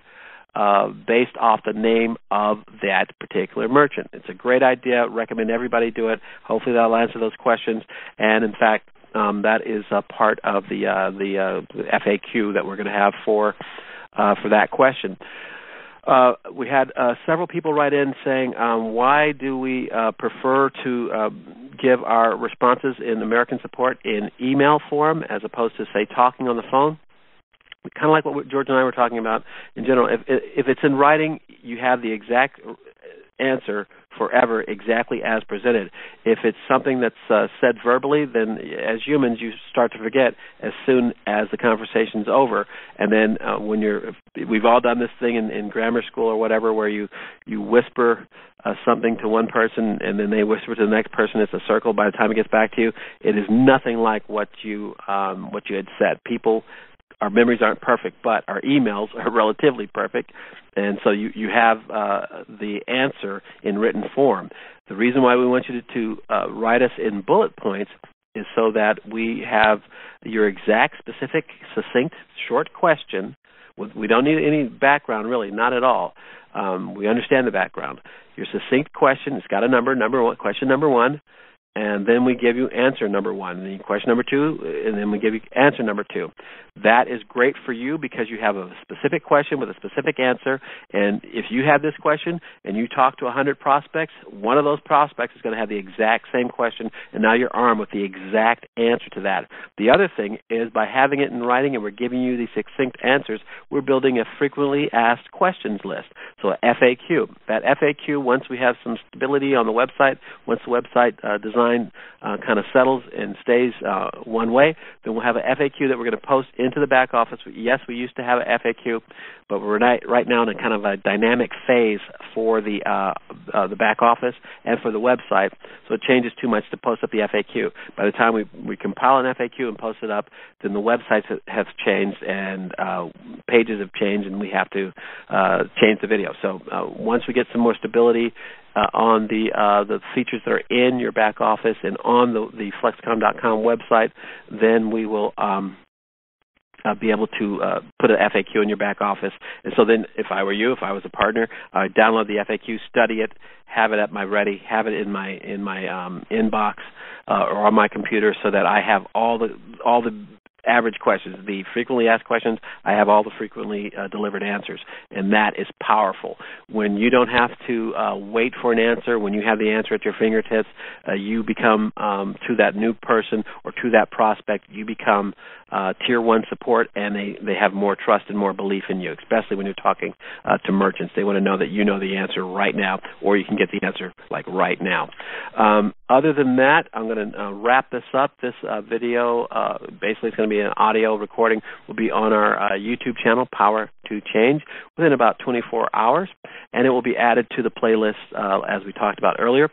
based off the name of that particular merchant. It's a great idea. Recommend everybody do it. Hopefully that'll answer those questions. And in fact, that is a part of the FAQ that we're going to have for that question. We had several people write in saying, why do we prefer to give our responses in American Support in email form as opposed to, say, talking on the phone? Kind of like what George and I were talking about in general. If it's in writing, you have the exact answer forever exactly as presented. If it's something that's said verbally, then as humans you start to forget as soon as the conversation's over. And then we've all done this thing in grammar school or whatever, where you whisper something to one person and then they whisper to the next person. It's a circle. By the time it gets back to you, it is nothing like what you had said. Our memories aren't perfect, but our emails are relatively perfect, and so you have the answer in written form. The reason why we want you to write us in bullet points is so that we have your exact, specific, succinct, short question. We don't need any background, really, not at all. We understand the background. Your succinct question, it's got a number one, question number one, and then we give you answer number one, and then question number two, and then we give you answer number two. That is great for you because you have a specific question with a specific answer, and if you have this question and you talk to 100 prospects, one of those prospects is going to have the exact same question, and now you're armed with the exact answer to that. The other thing is, by having it in writing and we're giving you these succinct answers, we're building a frequently asked questions list, so a FAQ. That FAQ, once we have some stability on the website, once the website design kind of settles and stays one way, then we'll have an FAQ that we're going to post into the back office. Yes, we used to have an FAQ, but we're right now in a kind of a dynamic phase for the back office and for the website, so it changes too much to post up the FAQ. By the time we compile an FAQ and post it up, then the websites have changed and pages have changed, and we have to change the video. So once we get some more stability on the features that are in your back office and on the FlexKom.com website, then we will be able to put an FAQ in your back office. And so then if I were you, if I was a partner, I'd download the FAQ, study it, have it at my ready, have it in my inbox or on my computer, so that I have all the average questions, the frequently asked questions. I have all the frequently delivered answers, and that is powerful. When you don't have to wait for an answer, when you have the answer at your fingertips, you become, to that new person or to that prospect, you become Tier 1 support, and they have more trust and more belief in you, especially when you're talking to merchants. They want to know that you know the answer right now, or you can get the answer like right now. Other than that, I'm going to wrap this up. This video, basically it's going to be an audio recording, will be on our YouTube channel, Power to Change, within about 24 hours, and it will be added to the playlist as we talked about earlier.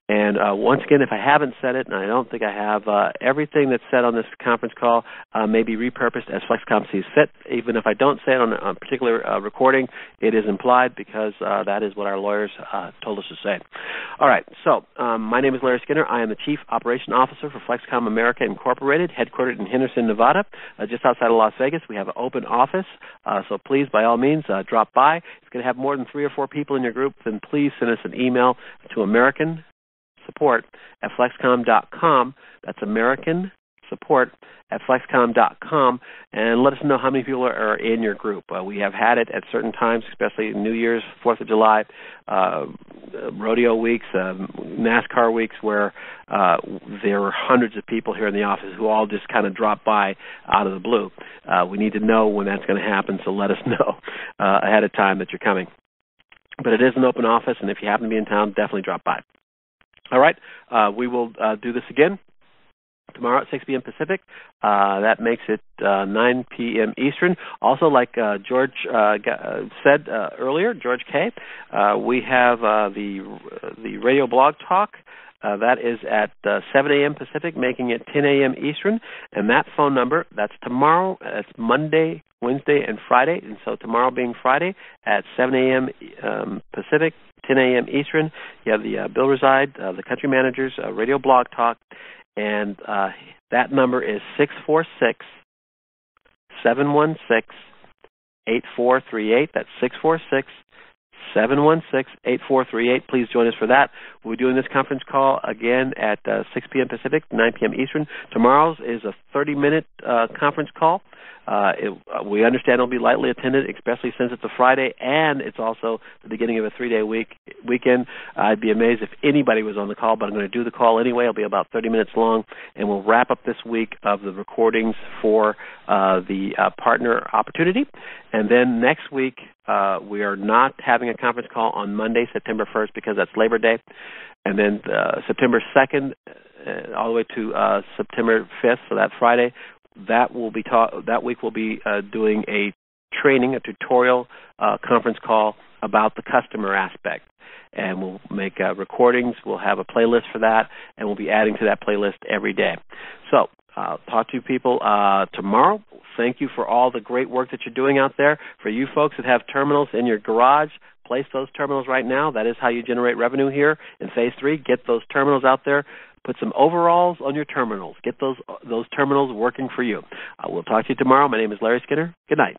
And once again, if I haven't said it, and I don't think I have, everything that's said on this conference call may be repurposed as FlexKom sees fit. Even if I don't say it on a particular recording, it is implied, because that is what our lawyers told us to say. All right, so my name is Larry Skinner. I am the Chief Operation Officer for FlexKom America Incorporated, headquartered in Henderson, Nevada, just outside of Las Vegas. We have an open office, so please, by all means, drop by. If you're going to have more than 3 or 4 people in your group, then please send us an email to American Support at FlexKom.com. That's American Support at FlexKom.com, and let us know how many people are in your group. We have had it at certain times, especially New Year's, 4th of July, rodeo weeks, NASCAR weeks, where there were hundreds of people here in the office who all just kind of drop by out of the blue. We need to know when that's going to happen, so let us know ahead of time that you're coming. But it is an open office, and if you happen to be in town, definitely drop by. All right, we will do this again tomorrow at 6 p.m. Pacific. That makes it 9 p.m. Eastern. Also, like George said earlier, George K., we have the radio blog talk. That is at 7 a.m. Pacific, making it 10 a.m. Eastern. And that phone number, that's tomorrow, that's Monday, Wednesday, and Friday. And so tomorrow being Friday at 7 a.m. Pacific, 10 a.m. Eastern, you have the Bill Reside, the Country Managers Radio Blog Talk. And that number is 646-716-8438. That's 646-716-8438. Please join us for that. We'll be doing this conference call again at 6 p.m. Pacific, 9 p.m. Eastern. Tomorrow's is a 30-minute conference call. We understand it'll be lightly attended, especially since it's a Friday and it's also the beginning of a 3-day weekend. I'd be amazed if anybody was on the call, but I'm going to do the call anyway. It'll be about 30 minutes long, and we'll wrap up this week of the recordings for the partner opportunity. And then next week, we are not having a conference call on Monday, September 1st, because that's Labor Day. And then September 2nd all the way to September 5th, so that Friday, that week we'll be doing a training, a tutorial conference call about the customer aspect. And we'll make recordings. We'll have a playlist for that, and we'll be adding to that playlist every day. So talk to you people tomorrow. Thank you for all the great work that you're doing out there. For you folks that have terminals in your garage, place those terminals right now. That is how you generate revenue here in Phase 3. Get those terminals out there. Put some overalls on your terminals. Get those terminals working for you. We'll talk to you tomorrow. My name is Larry Skinner. Good night.